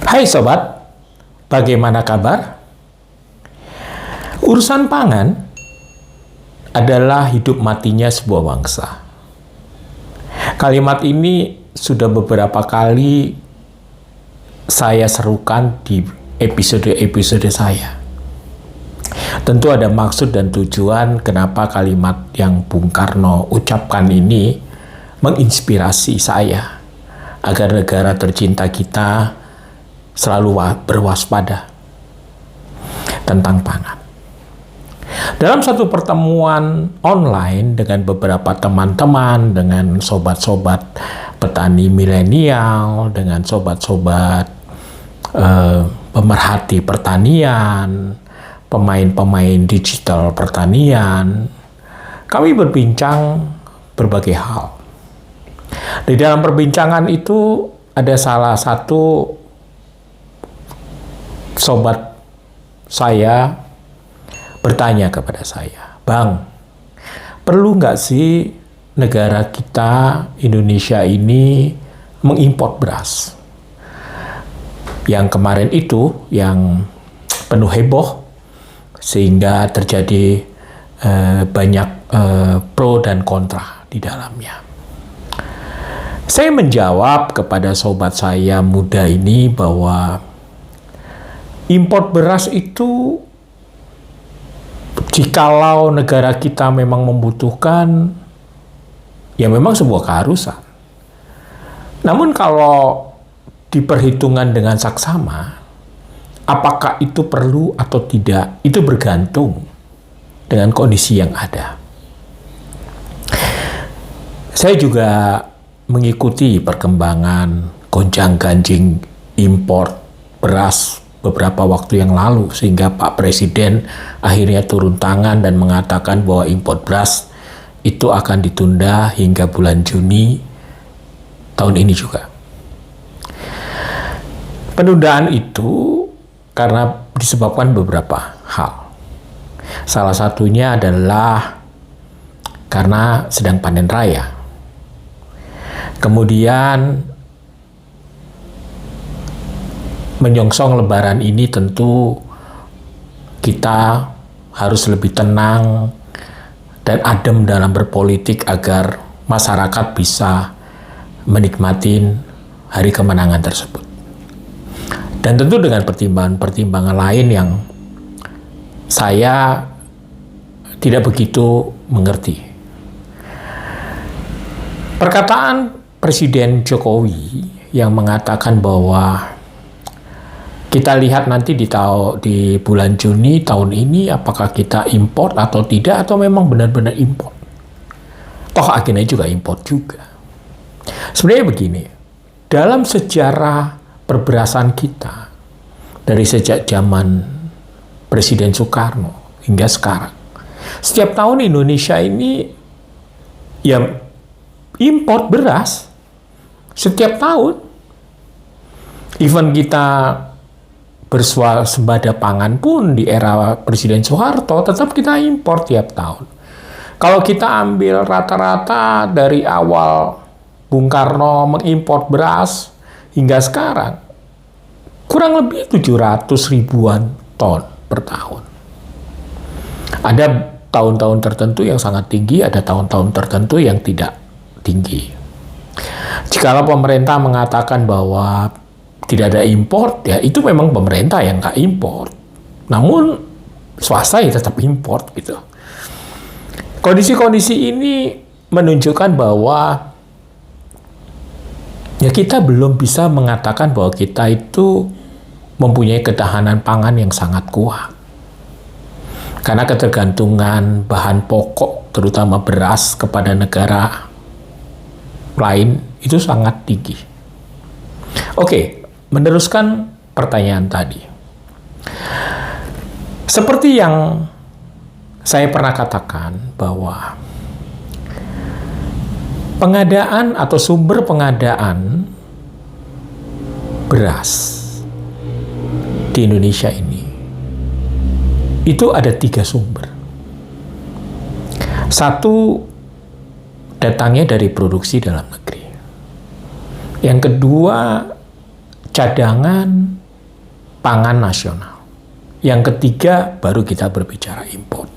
Hai sobat, bagaimana kabar? Urusan pangan adalah hidup matinya sebuah bangsa. Kalimat ini sudah beberapa kali saya serukan di episode-episode saya. Tentu ada maksud dan tujuan kenapa kalimat yang Bung Karno ucapkan ini menginspirasi saya agar negara tercinta kita selalu berwaspada tentang pangan. Dalam satu pertemuan online dengan beberapa teman-teman, dengan sobat-sobat petani milenial, dengan sobat-sobat pemerhati pertanian, pemain-pemain digital pertanian, kami berbincang berbagai hal. Di dalam perbincangan itu ada salah satu sobat saya bertanya kepada saya, "Bang, perlu nggak sih negara kita, Indonesia ini, mengimpor beras?" Yang kemarin itu, yang penuh heboh, sehingga terjadi banyak pro dan kontra di dalamnya. Saya menjawab kepada sobat saya muda ini bahwa impor beras itu, jikalau negara kita memang membutuhkan, ya memang sebuah keharusan. Namun kalau diperhitungkan dengan saksama, apakah itu perlu atau tidak, itu bergantung dengan kondisi yang ada. Saya juga mengikuti perkembangan gonjang-ganjing impor beras beberapa waktu yang lalu, sehingga Pak Presiden akhirnya turun tangan dan mengatakan bahwa impor beras itu akan ditunda hingga bulan Juni tahun ini juga. Penundaan itu karena disebabkan beberapa hal. Salah satunya adalah karena sedang panen raya. Kemudian menyongsong Lebaran ini tentu kita harus lebih tenang dan adem dalam berpolitik agar masyarakat bisa menikmati hari kemenangan tersebut. Dan tentu dengan pertimbangan-pertimbangan lain yang saya tidak begitu mengerti. Perkataan Presiden Jokowi yang mengatakan bahwa kita lihat nanti di bulan Juni tahun ini apakah kita import atau tidak, atau memang benar-benar import. Toh akhirnya juga import juga. Sebenarnya begini, dalam sejarah perberasan kita dari sejak zaman Presiden Soekarno hingga sekarang, setiap tahun Indonesia ini ya import beras setiap tahun. Even kita bersuasembada pangan pun di era Presiden Soeharto, tetap kita impor tiap tahun. Kalau kita ambil rata-rata dari awal Bung Karno mengimpor beras hingga sekarang, kurang lebih 700 ribuan ton per tahun. Ada tahun-tahun tertentu yang sangat tinggi, ada tahun-tahun tertentu yang tidak tinggi. Jikalau pemerintah mengatakan bahwa tidak ada impor, ya itu memang pemerintah yang nggak impor. Namun swasta ya tetap impor gitu. Kondisi-kondisi ini menunjukkan bahwa ya kita belum bisa mengatakan bahwa kita itu mempunyai ketahanan pangan yang sangat kuat. Karena ketergantungan bahan pokok, terutama beras, kepada negara lain itu sangat tinggi. Oke, meneruskan pertanyaan tadi. Seperti yang saya pernah katakan bahwa pengadaan atau sumber pengadaan beras di Indonesia ini itu ada 3 sumber. Satu, datangnya dari produksi dalam negeri. Yang kedua, cadangan pangan nasional. Yang ketiga, baru kita berbicara impor.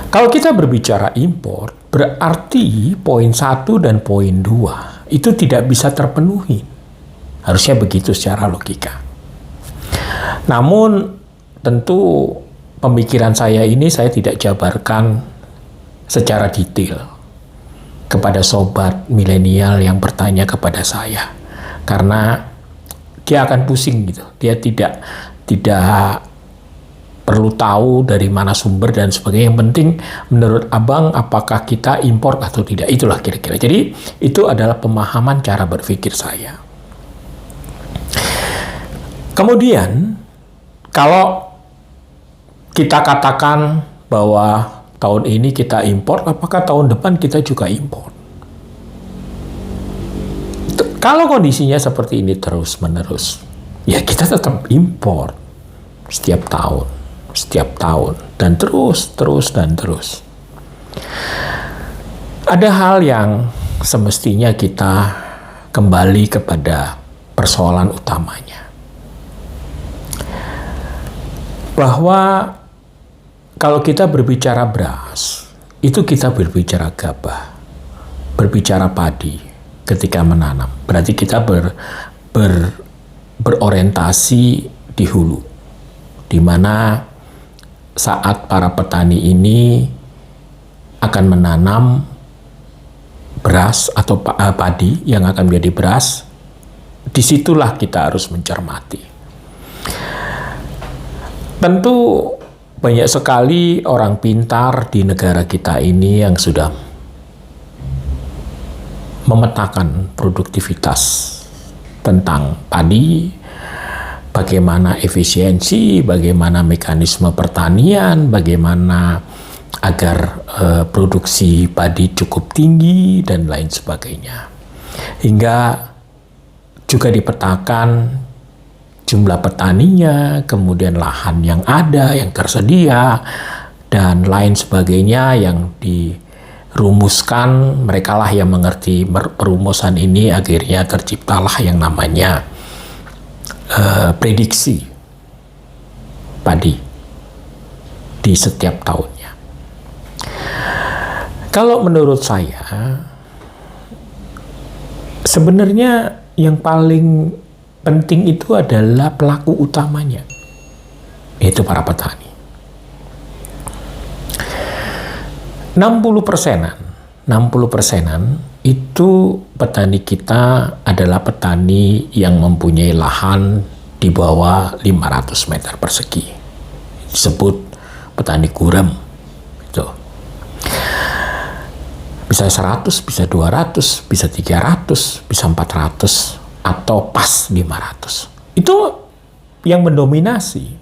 Kalau kita berbicara impor, berarti poin 1 dan poin 2 itu tidak bisa terpenuhi. Harusnya begitu secara logika. Namun, tentu pemikiran saya ini saya tidak jabarkan secara detail kepada sobat milenial yang bertanya kepada saya. Karena dia akan pusing gitu. Dia tidak perlu tahu dari mana sumber dan sebagainya. Yang penting menurut abang apakah kita impor atau tidak. Itulah kira-kira. Jadi itu adalah pemahaman cara berpikir saya. Kemudian kalau kita katakan bahwa tahun ini kita impor, apakah tahun depan kita juga impor? Kalau kondisinya seperti ini terus-menerus, ya kita tetap impor setiap tahun, dan terus. Ada hal yang semestinya kita kembali kepada persoalan utamanya. Bahwa kalau kita berbicara beras, itu kita berbicara gabah, berbicara padi ketika menanam. Berarti kita berorientasi di hulu, di mana saat para petani ini akan menanam beras atau padi yang akan menjadi beras, disitulah kita harus mencermati. Tentu banyak sekali orang pintar di negara kita ini yang sudah memetakan produktivitas tentang padi, bagaimana efisiensi, bagaimana mekanisme pertanian, bagaimana agar produksi padi cukup tinggi, dan lain sebagainya. Hingga juga dipetakan jumlah petaninya, kemudian lahan yang ada, yang tersedia, dan lain sebagainya yang dirumuskan. Merekalah yang mengerti perumusan ini, akhirnya terciptalah yang namanya prediksi padi di setiap tahunnya. Kalau menurut saya, sebenarnya yang paling penting itu adalah pelaku utamanya, yaitu para petani. 60%-an itu petani kita adalah petani yang mempunyai lahan di bawah 500 meter persegi. Disebut petani gurem. Itu. Bisa 100, bisa 200, bisa 300, bisa 400, atau pas 500. Itu yang mendominasi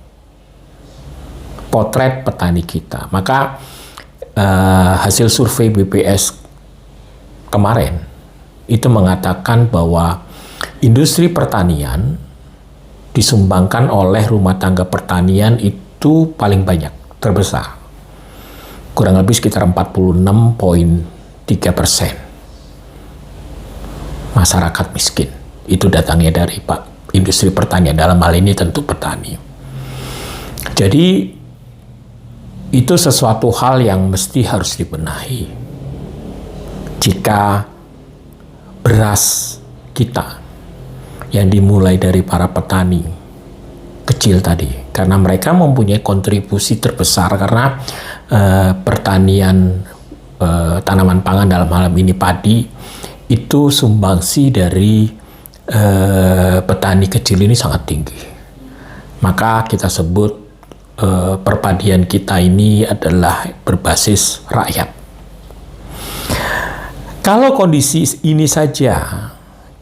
potret petani kita. Maka hasil survei BPS kemarin itu mengatakan bahwa industri pertanian disumbangkan oleh rumah tangga pertanian itu paling banyak, terbesar. Kurang lebih sekitar 46,3% masyarakat miskin. Itu datangnya dari industri pertanian, dalam hal ini tentu petani. Jadi itu sesuatu hal yang mesti harus dibenahi. Jika beras kita yang dimulai dari para petani kecil tadi, karena mereka mempunyai kontribusi terbesar, karena pertanian tanaman pangan dalam hal ini padi, itu sumbangsi dari petani kecil ini sangat tinggi. Maka kita sebut perpadian kita ini adalah berbasis rakyat. Kalau kondisi ini saja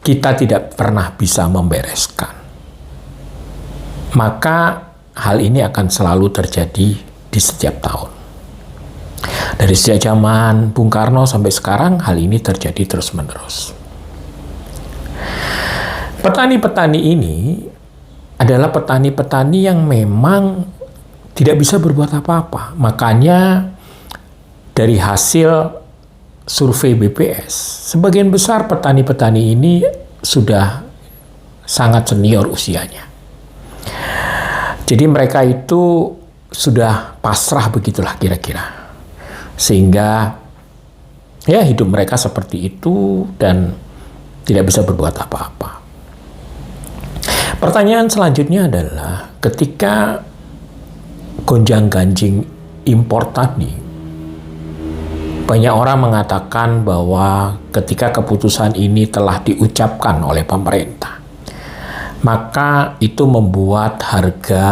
kita tidak pernah bisa membereskan, maka hal ini akan selalu terjadi di setiap tahun. Dari sejak zaman Bung Karno sampai sekarang, hal ini terjadi terus-menerus. Petani-petani ini adalah petani-petani yang memang tidak bisa berbuat apa-apa. Makanya dari hasil survei BPS, sebagian besar petani-petani ini sudah sangat senior usianya. Jadi mereka itu sudah pasrah begitulah kira-kira. Sehingga ya hidup mereka seperti itu dan tidak bisa berbuat apa-apa. Pertanyaan selanjutnya adalah ketika gonjang-ganjing impor tadi, banyak orang mengatakan bahwa ketika keputusan ini telah diucapkan oleh pemerintah, maka itu membuat harga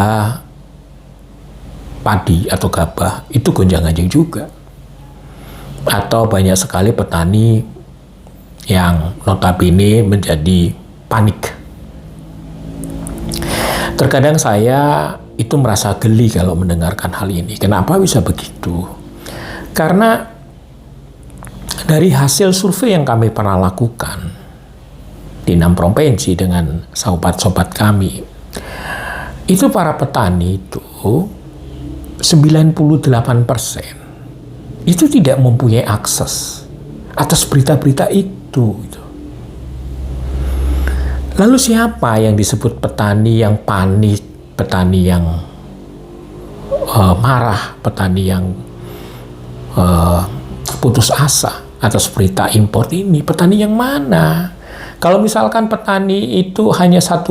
padi atau gabah itu gonjang-ganjing juga. Atau banyak sekali petani yang notabene menjadi panik. Terkadang saya itu merasa geli kalau mendengarkan hal ini. Kenapa bisa begitu? Karena dari hasil survei yang kami pernah lakukan di 6 provinsi dengan sobat-sobat kami, itu para petani itu 98% itu tidak mempunyai akses atas berita-berita itu. Lalu siapa yang disebut petani yang panik, petani yang marah, petani yang putus asa atas berita impor ini? Petani yang mana? Kalau misalkan petani itu hanya 1%,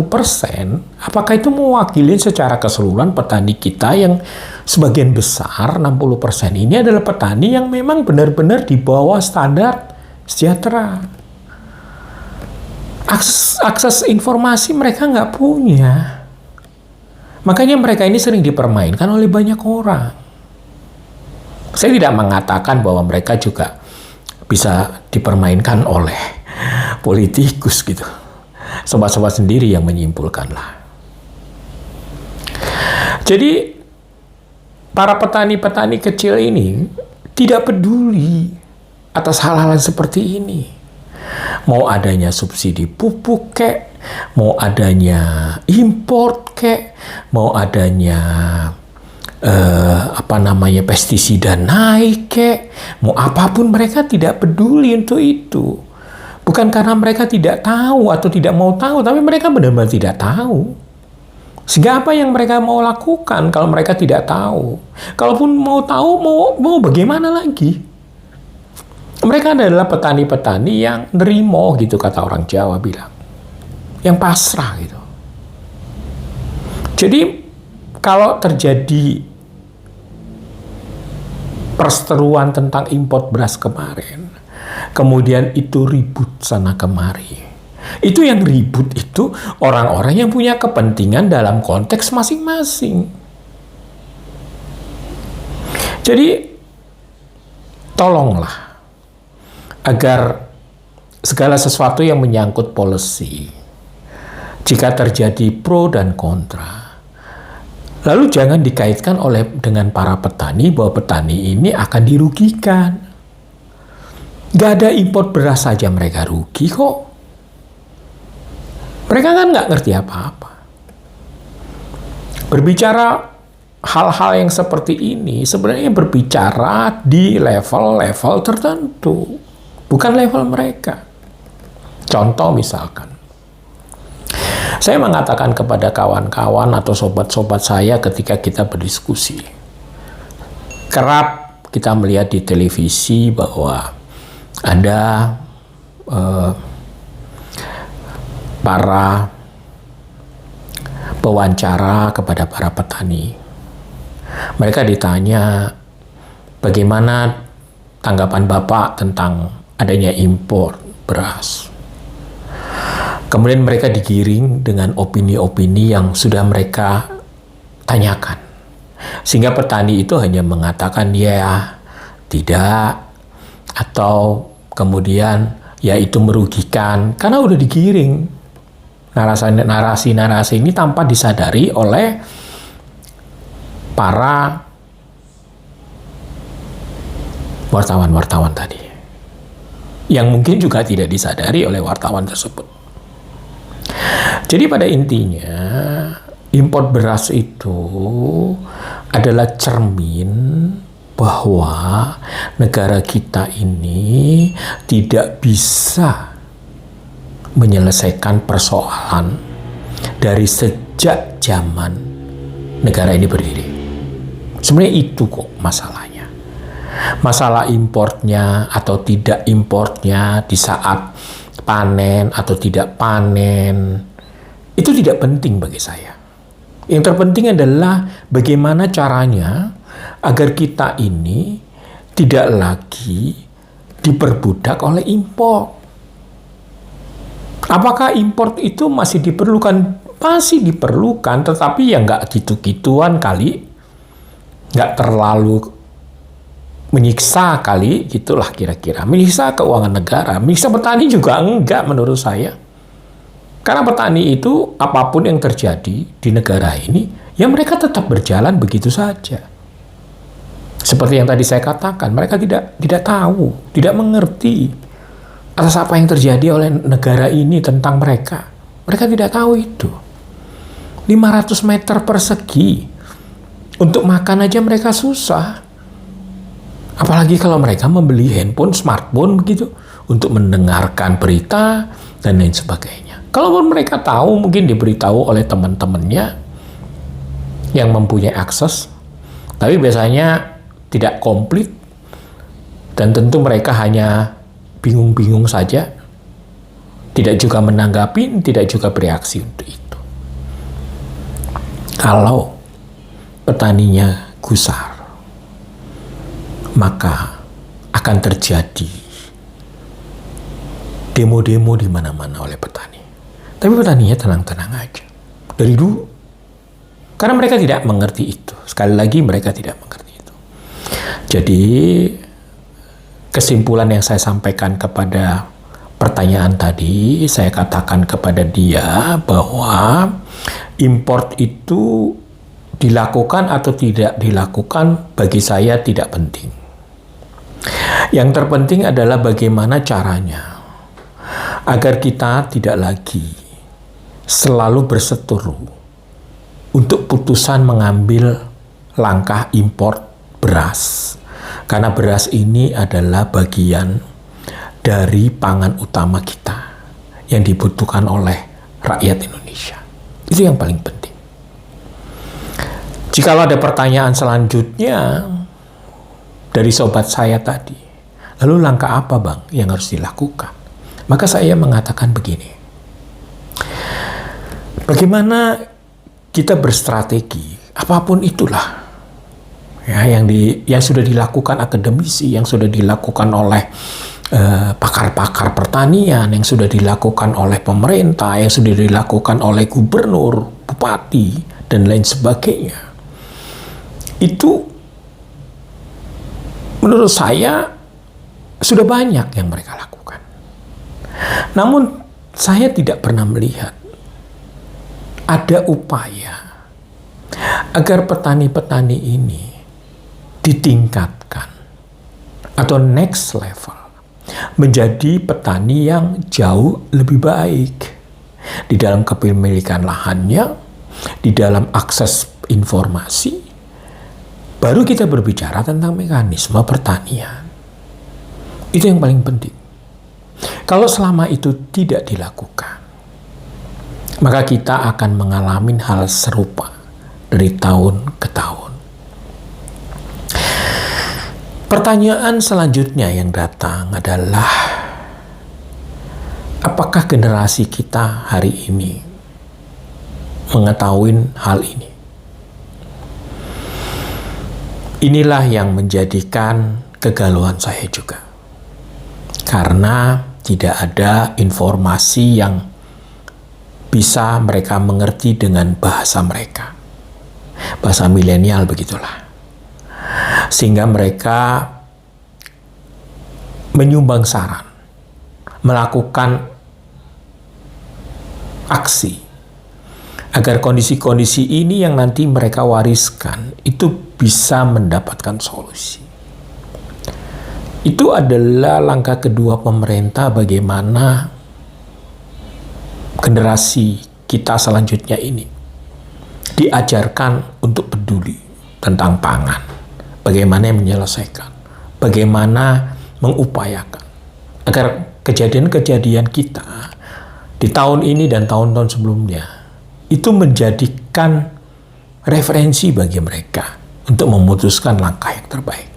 apakah itu mewakili secara keseluruhan petani kita yang sebagian besar, 60% ini adalah petani yang memang benar-benar di bawah standar sejahtera? Akses informasi mereka nggak punya. Makanya mereka ini sering dipermainkan oleh banyak orang. Saya tidak mengatakan bahwa mereka juga bisa dipermainkan oleh politikus gitu. Sobat-sobat sendiri yang menyimpulkanlah. Jadi para petani-petani kecil ini tidak peduli atas hal-hal seperti ini. Mau adanya subsidi pupuk kek, mau adanya import kek, mau adanya pestisida naik kek, mau apapun mereka tidak peduli untuk itu. Bukan karena mereka tidak tahu atau tidak mau tahu, tapi mereka benar-benar tidak tahu. Sehingga apa yang mereka mau lakukan kalau mereka tidak tahu? Kalaupun mau tahu, mau bagaimana lagi? Mereka adalah petani-petani yang nerimo gitu, kata orang Jawa bilang. Yang pasrah gitu. Jadi kalau terjadi perseteruan tentang impor beras kemarin, kemudian itu ribut sana kemari. Itu yang ribut itu orang-orang yang punya kepentingan dalam konteks masing-masing. Jadi tolonglah agar segala sesuatu yang menyangkut policy, jika terjadi pro dan kontra, lalu jangan dikaitkan dengan para petani bahwa petani ini akan dirugikan. Gak ada impor beras saja mereka rugi kok. Mereka kan nggak ngerti apa-apa. Berbicara hal-hal yang seperti ini sebenarnya berbicara di level-level tertentu, bukan level mereka. Contoh misalkan, saya mengatakan kepada kawan-kawan atau sobat-sobat saya ketika kita berdiskusi, kerap kita melihat di televisi bahwa ada para pewawancara kepada para petani. Mereka ditanya, bagaimana tanggapan Bapak tentang adanya impor beras? Kemudian mereka digiring dengan opini-opini yang sudah mereka tanyakan. Sehingga petani itu hanya mengatakan ya, tidak, atau kemudian ya itu merugikan, karena udah digiring. Narasi-narasi ini tanpa disadari oleh para wartawan-wartawan tadi, yang mungkin juga tidak disadari oleh wartawan tersebut. Jadi pada intinya impor beras itu adalah cermin bahwa negara kita ini tidak bisa menyelesaikan persoalan dari sejak zaman negara ini berdiri. Sebenarnya itu kok masalahnya. Masalah importnya atau tidak importnya di saat panen atau tidak panen, itu tidak penting bagi saya. Yang terpenting adalah bagaimana caranya agar kita ini tidak lagi diperbudak oleh impor. Apakah impor itu masih diperlukan? Masih diperlukan, tetapi ya nggak gitu-gituan kali. Nggak terlalu menyiksa kali, gitulah kira-kira. Menyiksa keuangan negara, menyiksa petani juga enggak menurut saya. Karena petani itu apapun yang terjadi di negara ini, ya mereka tetap berjalan begitu saja. Seperti yang tadi saya katakan, mereka tidak tahu, tidak mengerti atas apa yang terjadi oleh negara ini tentang mereka. Mereka tidak tahu itu. 500 meter persegi. Untuk makan aja mereka susah. Apalagi kalau mereka membeli handphone, smartphone begitu. Untuk mendengarkan berita dan lain sebagainya. Kalaupun mereka tahu, mungkin diberitahu oleh teman-temannya yang mempunyai akses. Tapi biasanya tidak komplit. Dan tentu mereka hanya bingung-bingung saja. Tidak juga menanggapi, tidak juga bereaksi untuk itu. Kalau petaninya gusar, maka akan terjadi demo-demo di mana-mana oleh petani. Tapi petaninya tenang-tenang aja. Dari dulu. Karena mereka tidak mengerti itu. Sekali lagi mereka tidak mengerti itu. Jadi kesimpulan yang saya sampaikan kepada pertanyaan tadi, saya katakan kepada dia bahwa import itu dilakukan atau tidak dilakukan bagi saya tidak penting. Yang terpenting adalah bagaimana caranya agar kita tidak lagi selalu berseteru untuk putusan mengambil langkah import beras. Karena beras ini adalah bagian dari pangan utama kita yang dibutuhkan oleh rakyat Indonesia. Itu yang paling penting. Jikalau ada pertanyaan selanjutnya dari sobat saya tadi, lalu langkah apa Bang yang harus dilakukan? Maka saya mengatakan begini. Bagaimana kita berstrategi, apapun itulah. Ya, yang sudah dilakukan akademisi, yang sudah dilakukan oleh pakar-pakar pertanian, yang sudah dilakukan oleh pemerintah, yang sudah dilakukan oleh gubernur, bupati, dan lain sebagainya. Itu menurut saya sudah banyak yang mereka lakukan. Namun saya tidak pernah melihat ada upaya agar petani-petani ini ditingkatkan atau next level menjadi petani yang jauh lebih baik di dalam kepemilikan lahannya, di dalam akses informasi. Baru kita berbicara tentang mekanisme pertanian. Itu yang paling penting. Kalau selama itu tidak dilakukan, maka kita akan mengalami hal serupa dari tahun ke tahun. Pertanyaan selanjutnya yang datang adalah, apakah generasi kita hari ini mengetahui hal ini? Inilah yang menjadikan kegalauan saya juga. Karena tidak ada informasi yang bisa mereka mengerti dengan bahasa mereka. Bahasa milenial begitulah. Sehingga mereka menyumbang saran, melakukan aksi, agar kondisi-kondisi ini yang nanti mereka wariskan itu bisa mendapatkan solusi. Itu adalah langkah kedua pemerintah bagaimana generasi kita selanjutnya ini diajarkan untuk peduli tentang pangan. Bagaimana menyelesaikan, bagaimana mengupayakan agar kejadian-kejadian kita di tahun ini dan tahun-tahun sebelumnya itu menjadikan referensi bagi mereka untuk memutuskan langkah yang terbaik.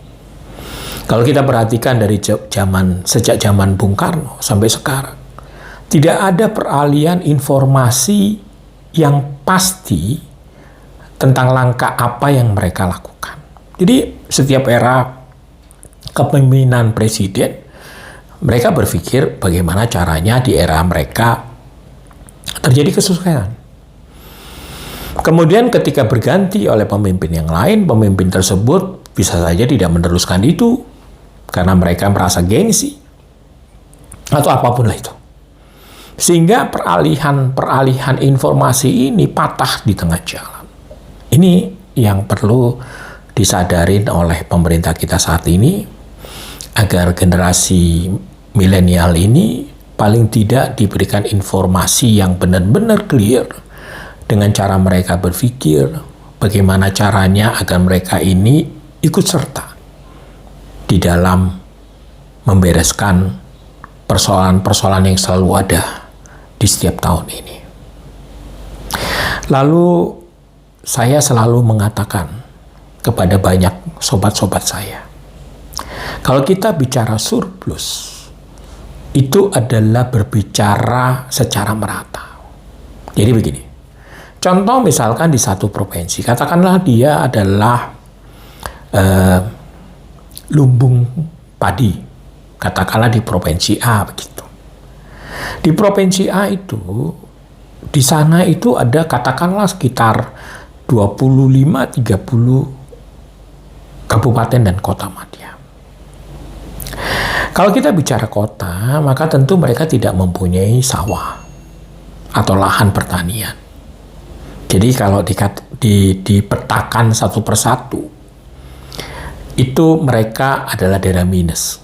Kalau kita perhatikan dari sejak zaman Bung Karno sampai sekarang, tidak ada peralihan informasi yang pasti tentang langkah apa yang mereka lakukan. Jadi setiap era kepemimpinan presiden, mereka berpikir bagaimana caranya di era mereka terjadi kesuksesan. Kemudian ketika berganti oleh pemimpin yang lain, pemimpin tersebut bisa saja tidak meneruskan itu karena mereka merasa gengsi atau apapun lah itu. Sehingga peralihan informasi ini patah di tengah jalan. Ini yang perlu disadarin oleh pemerintah kita saat ini, agar generasi milenial ini paling tidak diberikan informasi yang benar-benar clear dengan cara mereka berpikir, bagaimana caranya agar mereka ini ikut serta di dalam membereskan persoalan-persoalan yang selalu ada di setiap tahun ini. Lalu saya selalu mengatakan kepada banyak sobat-sobat saya, kalau kita bicara surplus, itu adalah berbicara secara merata. Jadi begini, contoh misalkan di satu provinsi, katakanlah dia adalah lumbung padi, katakanlah di provinsi A begitu. Di provinsi A itu, di sana itu ada katakanlah sekitar 25-30 kabupaten dan kota madya. Kalau kita bicara kota, maka tentu mereka tidak mempunyai sawah atau lahan pertanian. Jadi kalau dipetakan satu persatu, itu mereka adalah daerah minus.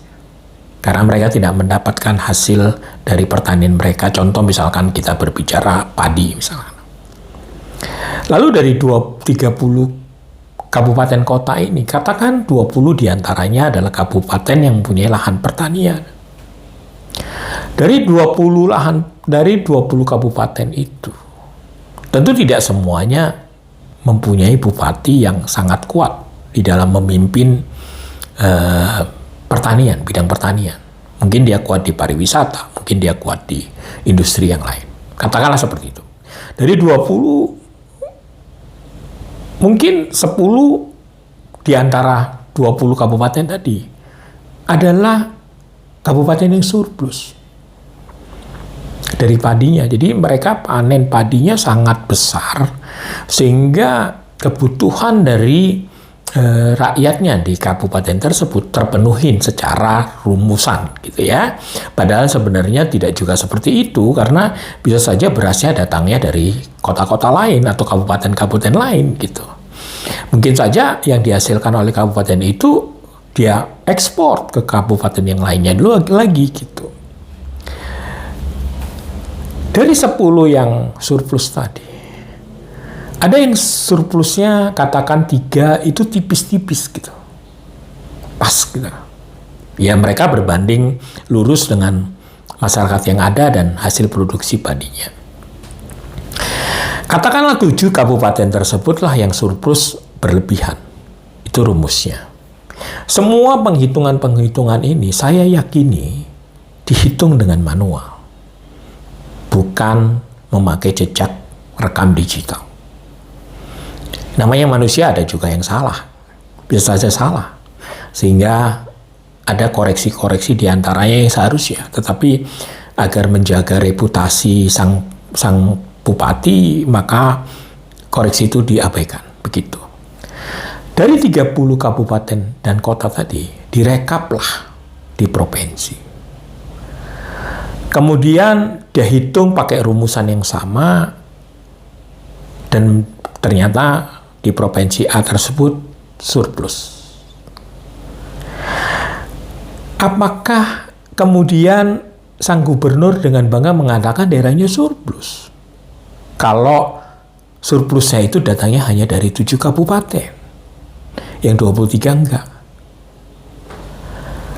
Karena mereka tidak mendapatkan hasil dari pertanian mereka. Contoh misalkan kita berbicara padi misalkan. Lalu dari 30 kabupaten kota ini, katakan 20 diantaranya adalah kabupaten yang mempunyai lahan pertanian. Dari 20 kabupaten itu, tentu tidak semuanya mempunyai bupati yang sangat kuat di dalam memimpin pertanian, bidang pertanian. Mungkin dia kuat di pariwisata, mungkin dia kuat di industri yang lain. Katakanlah seperti itu. Dari 20, mungkin 10 di antara 20 kabupaten tadi adalah kabupaten yang surplus dari padinya. Jadi mereka panen padinya sangat besar sehingga kebutuhan dari rakyatnya di kabupaten tersebut terpenuhin secara rumusan gitu ya. Padahal sebenarnya tidak juga seperti itu, karena bisa saja berasnya datangnya dari kota-kota lain atau kabupaten-kabupaten lain gitu. Mungkin saja yang dihasilkan oleh kabupaten itu dia ekspor ke kabupaten yang lainnya dulu lagi gitu. Dari 10 yang surplus tadi, ada yang surplusnya katakan 3 itu tipis-tipis gitu. Pas gitu. Ya mereka berbanding lurus dengan masyarakat yang ada dan hasil produksi padinya. Katakanlah 7 kabupaten tersebutlah yang surplus berlebihan. Itu rumusnya. Semua penghitungan-penghitungan ini saya yakini dihitung dengan manual. Bukan memakai jejak rekam digital. Namanya manusia, ada juga yang salah. Bisa saja salah. Sehingga ada koreksi-koreksi diantaranya yang seharusnya. Tetapi agar menjaga reputasi sang bupati, maka koreksi itu diabaikan. Begitu. Dari 30 kabupaten dan kota tadi, direkaplah di provinsi. Kemudian dia hitung pakai rumusan yang sama, dan ternyata di provinsi A tersebut surplus. Apakah kemudian sang gubernur dengan bangga mengatakan daerahnya surplus? Kalau surplusnya itu datangnya hanya dari 7 kabupaten, yang 23 enggak.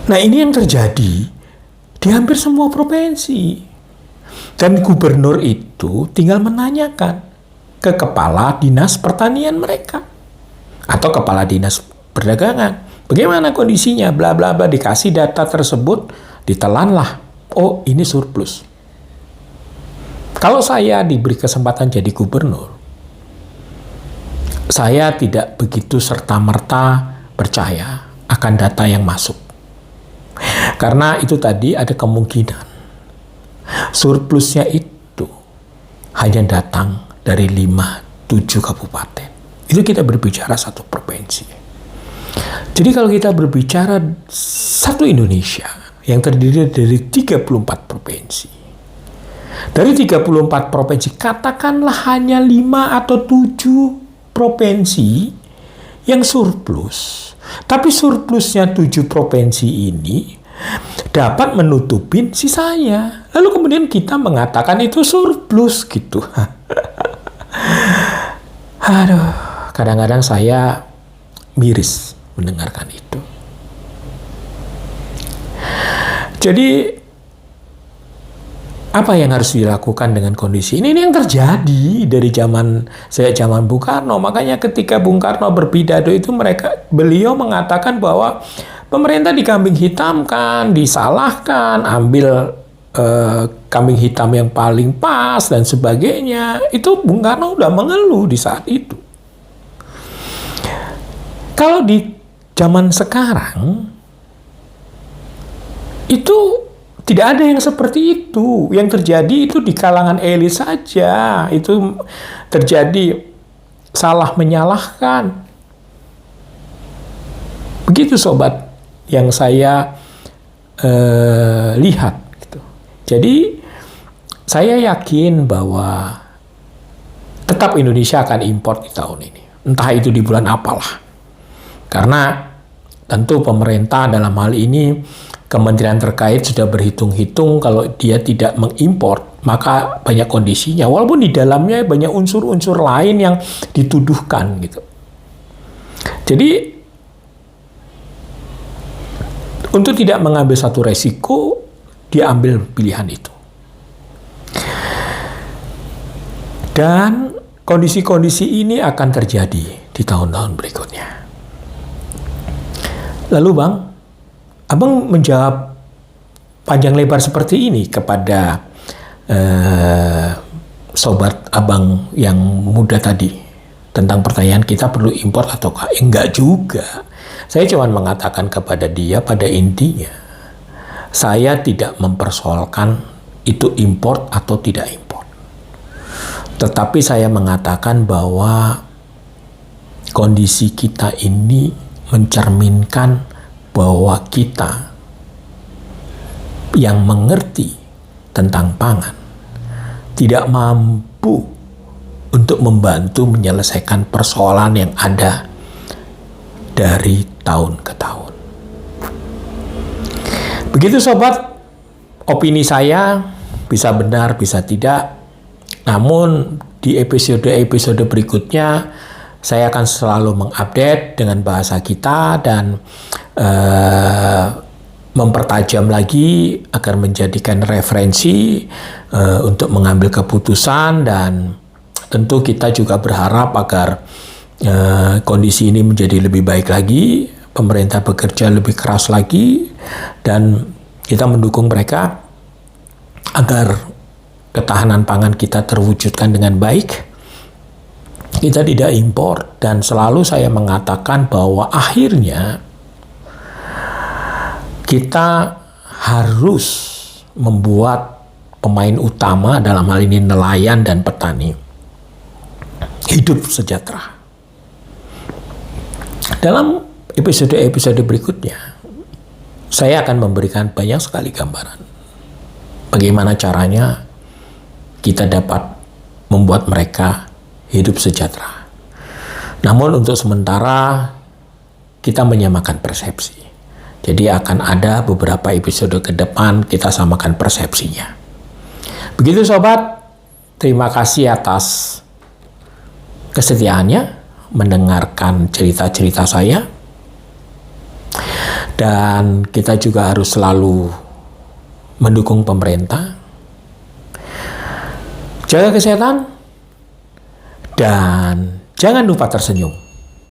Nah ini yang terjadi di hampir semua provinsi. Dan gubernur itu tinggal menanyakan, ke kepala dinas pertanian mereka atau kepala dinas perdagangan. Bagaimana kondisinya? Bla bla bla, dikasih data tersebut, ditelanlah. Oh, ini surplus. Kalau saya diberi kesempatan jadi gubernur, saya tidak begitu serta-merta percaya akan data yang masuk. Karena itu tadi ada kemungkinan surplusnya itu hanya datang dari 5-7 kabupaten. Itu kita berbicara satu provinsi. Jadi kalau kita berbicara satu Indonesia yang terdiri dari 34 provinsi. Dari 34 provinsi, katakanlah hanya 5 atau 7 provinsi yang surplus. Tapi surplusnya 7 provinsi ini dapat menutupin sisanya. Lalu kemudian kita mengatakan itu surplus gitu. Aduh, kadang-kadang saya miris mendengarkan itu. Jadi apa yang harus dilakukan dengan kondisi ini? Ini yang terjadi dari zaman Bung Karno. Makanya ketika Bung Karno berpidato itu beliau mengatakan bahwa pemerintah dikambing hitamkan, disalahkan, ambil kambing hitam yang paling pas dan sebagainya. Itu Bung Karno udah mengeluh di saat itu. Kalau di zaman sekarang itu tidak ada yang seperti itu. Yang terjadi itu di kalangan elit saja. Itu terjadi salah menyalahkan. Begitu sobat yang saya lihat. Gitu. Jadi saya yakin bahwa tetap Indonesia akan impor di tahun ini. Entah itu di bulan apalah. Karena tentu pemerintah dalam hal ini, kementerian terkait sudah berhitung-hitung kalau dia tidak mengimpor, maka banyak kondisinya. Walaupun di dalamnya banyak unsur-unsur lain yang dituduhkan gitu. Jadi untuk tidak mengambil satu resiko, dia ambil pilihan itu. Dan kondisi-kondisi ini akan terjadi di tahun-tahun berikutnya. Lalu Bang, Abang menjawab panjang lebar seperti ini kepada sobat Abang yang muda tadi tentang pertanyaan kita perlu impor ataukah? Enggak juga. Saya cuma mengatakan kepada dia pada intinya, saya tidak mempersoalkan itu impor atau tidak impor. Tetapi saya mengatakan bahwa kondisi kita ini mencerminkan bahwa kita yang mengerti tentang pangan tidak mampu untuk membantu menyelesaikan persoalan yang ada dari tahun ke tahun. Begitu sobat, opini saya bisa benar, bisa tidak. Namun di episode-episode berikutnya saya akan selalu mengupdate dengan bahasa kita dan mempertajam lagi agar menjadikan referensi untuk mengambil keputusan, dan tentu kita juga berharap agar kondisi ini menjadi lebih baik lagi, pemerintah bekerja lebih keras lagi, dan kita mendukung mereka agar ketahanan pangan kita terwujudkan dengan baik. Kita tidak impor, dan selalu saya mengatakan bahwa akhirnya kita harus membuat pemain utama dalam hal ini nelayan dan petani hidup sejahtera. Dalam episode-episode berikutnya, saya akan memberikan banyak sekali gambaran bagaimana caranya kita dapat membuat mereka hidup sejahtera. Namun untuk sementara kita menyamakan persepsi. Jadi akan ada beberapa episode ke depan kita samakan persepsinya. Begitu sobat, terima kasih atas kesetiaannya mendengarkan cerita-cerita saya. Dan kita juga harus selalu mendukung pemerintah. Jaga kesehatan. Dan jangan lupa tersenyum.